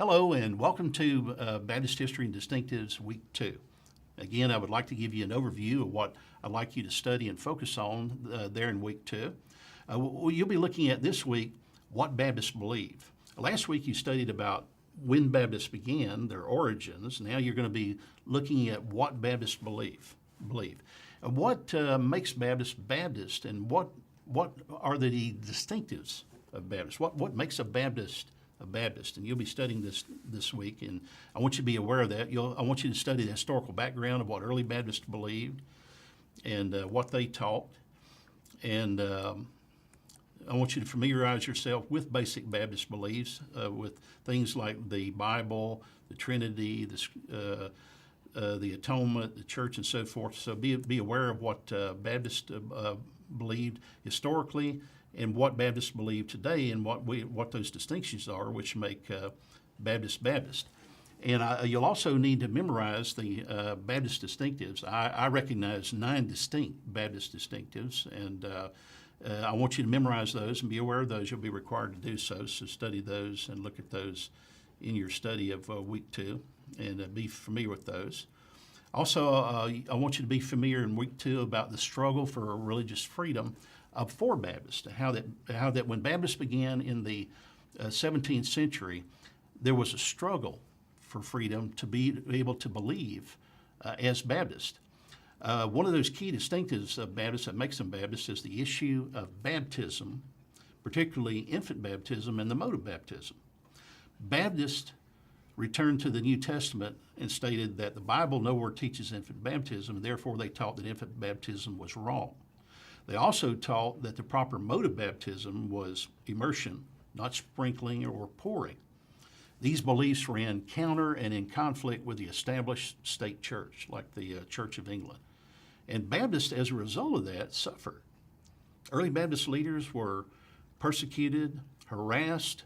Hello and welcome to Baptist History and Distinctives Week 2. Again, I would like to give you an overview of what I'd like you to study and focus on there in Week 2. You'll be looking at this week what Baptists believe. Last week you studied about when Baptists began, their origins. Now you're going to be looking at what Baptists believe. What makes Baptists Baptist, and what are the distinctives of Baptists? What makes a Baptist a Baptist? And you'll be studying this week, and I want you to be aware of that. I want you to study the historical background of what early Baptists believed and what they taught. And I want you to familiarize yourself with basic Baptist beliefs, with things like the Bible, the Trinity, the atonement, the church, and so forth. So be aware of what Baptists believed historically and what Baptists believe today, and what those distinctions are, which make Baptist Baptist. And you'll also need to memorize the Baptist distinctives. I recognize 9 distinct Baptist distinctives, and I want you to memorize those and be aware of those. You'll be required to do so. So study those and look at those in your study of Week 2, and be familiar with those. Also, I want you to be familiar in Week 2 about the struggle for religious freedom for Baptists, how that when Baptists began in the 17th century, there was a struggle for freedom to be able to believe as Baptists. One of those key distinctives of Baptists that makes them Baptists is the issue of baptism, particularly infant baptism and the mode of baptism. Baptists returned to the New Testament and stated that the Bible nowhere teaches infant baptism, and therefore they taught that infant baptism was wrong. They also taught that the proper mode of baptism was immersion, not sprinkling or pouring. These beliefs ran counter and in conflict with the established state church, like the Church of England. And Baptists, as a result of that, suffered. Early Baptist leaders were persecuted, harassed.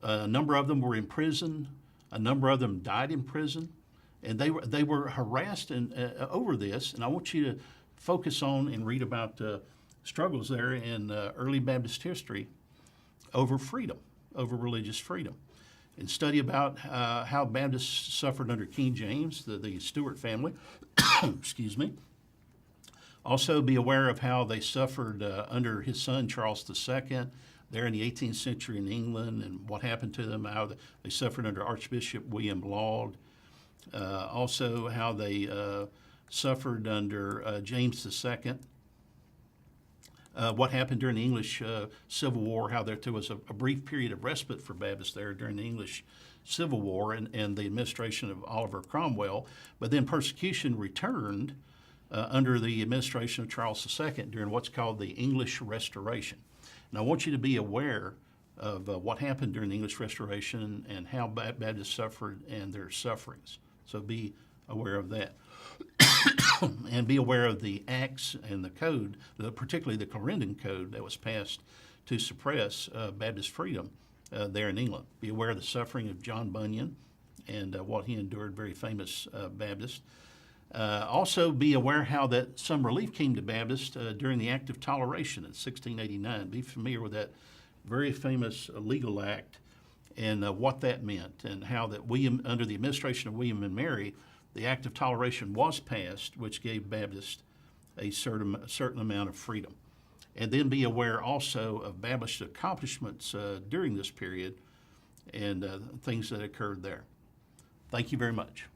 A number of them were imprisoned. A number of them died in prison. And they were harassed over this. And I want you to focus on and read about struggles there in early Baptist history over freedom, over religious freedom. And study about how Baptists suffered under King James, the Stuart family. Excuse me. Also be aware of how they suffered under his son Charles II there in the 18th century in England, and what happened to them, how they suffered under Archbishop William Laud. Also how they suffered under James II. What happened during the English Civil War, how there was a brief period of respite for Baptists there during the English Civil War and the administration of Oliver Cromwell, but then persecution returned under the administration of Charles II during what's called the English Restoration. And I want you to be aware of what happened during the English Restoration and how Baptists suffered and their sufferings. So be aware of that. And be aware of the acts and the code, particularly the Clarendon Code that was passed to suppress Baptist freedom there in England. Be aware of the suffering of John Bunyan and what he endured, very famous Baptist. Also be aware how that some relief came to Baptists during the Act of Toleration in 1689. Be familiar with that very famous legal act and what that meant, and how that under the administration of William and Mary, the Act of Toleration was passed, which gave Baptists a certain amount of freedom. And then be aware also of Baptist accomplishments during this period and things that occurred there. Thank you very much.